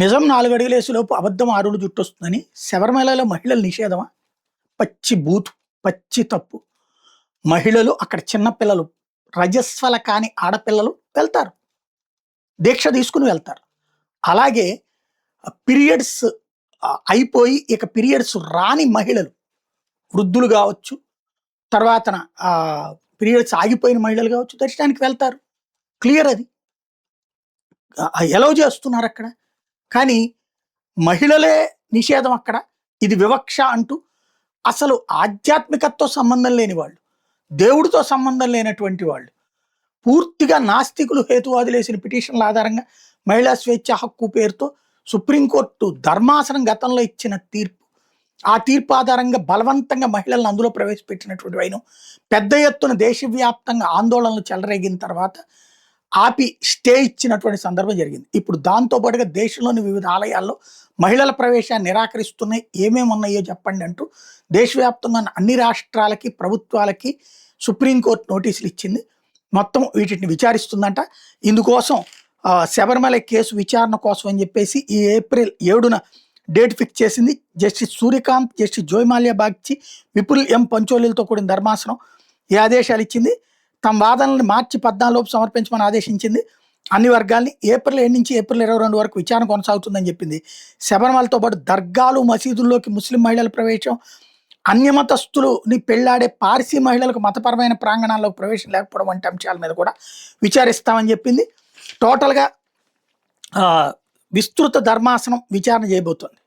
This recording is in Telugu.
నిజం 4 అడుగులేసేలోపు అబద్ధం 6 అడుగులు జుట్టొస్తుందని శబరిమలలో మహిళల నిషేధమా? పచ్చి బూతు. పచ్చి తప్పు. మహిళలు అక్కడ చిన్న పిల్లలు, రజస్వల కాని ఆడపిల్లలు వెళ్తారు. దీక్ష తీసుకొని వెళ్తారు. అలాగే పీరియడ్స్ అయిపోయి ఇక పీరియడ్స్ రాని మహిళలు, వృద్ధులు గావచ్చు, తర్వాతన పీరియడ్స్ ఆగిపోయిన మహిళలు గావచ్చు దర్శనానికి వెళ్తారు. క్లియర్ అది. ఎలౌ చేస్తున్నారక్కడ. కానీ మహిళలే నిషేధం అక్కడ. ఇది వివక్ష అంటూ అసలు ఆధ్యాత్మికతతో సంబంధం లేని వాళ్ళు, దేవుడితో సంబంధం లేనటువంటి వాళ్ళు, పూర్తిగా నాస్తికులు హేతువాదులేసిన పిటిషన్ల ఆధారంగా మహిళా స్వేచ్ఛ హక్కు పేరుతో సుప్రీంకోర్టు ధర్మాసనం గతంలో ఇచ్చిన తీర్పు, ఆ తీర్పు ఆధారంగా బలవంతంగా మహిళలను అందులో ప్రవేశపెట్టినటువంటి వైనం పెద్ద ఎత్తున దేశవ్యాప్తంగా ఆందోళనలు చెలరేగిన తర్వాత ఆపి స్టే ఇచ్చినటువంటి సందర్భం జరిగింది. ఇప్పుడు దాంతోపాటుగా దేశంలోని వివిధ ఆలయాల్లో మహిళల ప్రవేశాన్ని నిరాకరిస్తున్నాయి. ఏమేమి ఉన్నాయో చెప్పండి అంటూ దేశవ్యాప్తంగా అన్ని రాష్ట్రాలకి, ప్రభుత్వాలకి సుప్రీంకోర్టు నోటీసులు ఇచ్చింది. మొత్తం వీటిని విచారిస్తుందంట. ఇందుకోసం శబరిమల కేసు విచారణ కోసం అని చెప్పేసి ఈ ఏప్రిల్ 7న డేట్ ఫిక్స్ చేసింది. జస్టిస్ సూర్యకాంత్, జస్టిస్ జోయమాల్యా బాగ్చి, విపుల్ ఎం పంచోలీలతో కూడిన ధర్మాసనం ఈ ఆదేశాలు ఇచ్చింది. తమ వాదనల్ని మార్చి 14 సమర్పించమని ఆదేశించింది. అన్ని వర్గాల్ని ఏప్రిల్ 7 నుంచి ఏప్రిల్ 22 వరకు విచారణ కొనసాగుతుందని చెప్పింది. శబరిమలతో పాటు దర్గాలు, మసీదుల్లోకి ముస్లిం మహిళల ప్రవేశం, అన్యమతస్తులని పెళ్లాడే పార్సీ మహిళలకు మతపరమైన ప్రాంగణాల్లోకి ప్రవేశం లేకపోవడం వంటి అంశాల మీద కూడా విచారిస్తామని చెప్పింది. టోటల్గా విస్తృత ధర్మాసనం విచారణ చేయబోతోంది.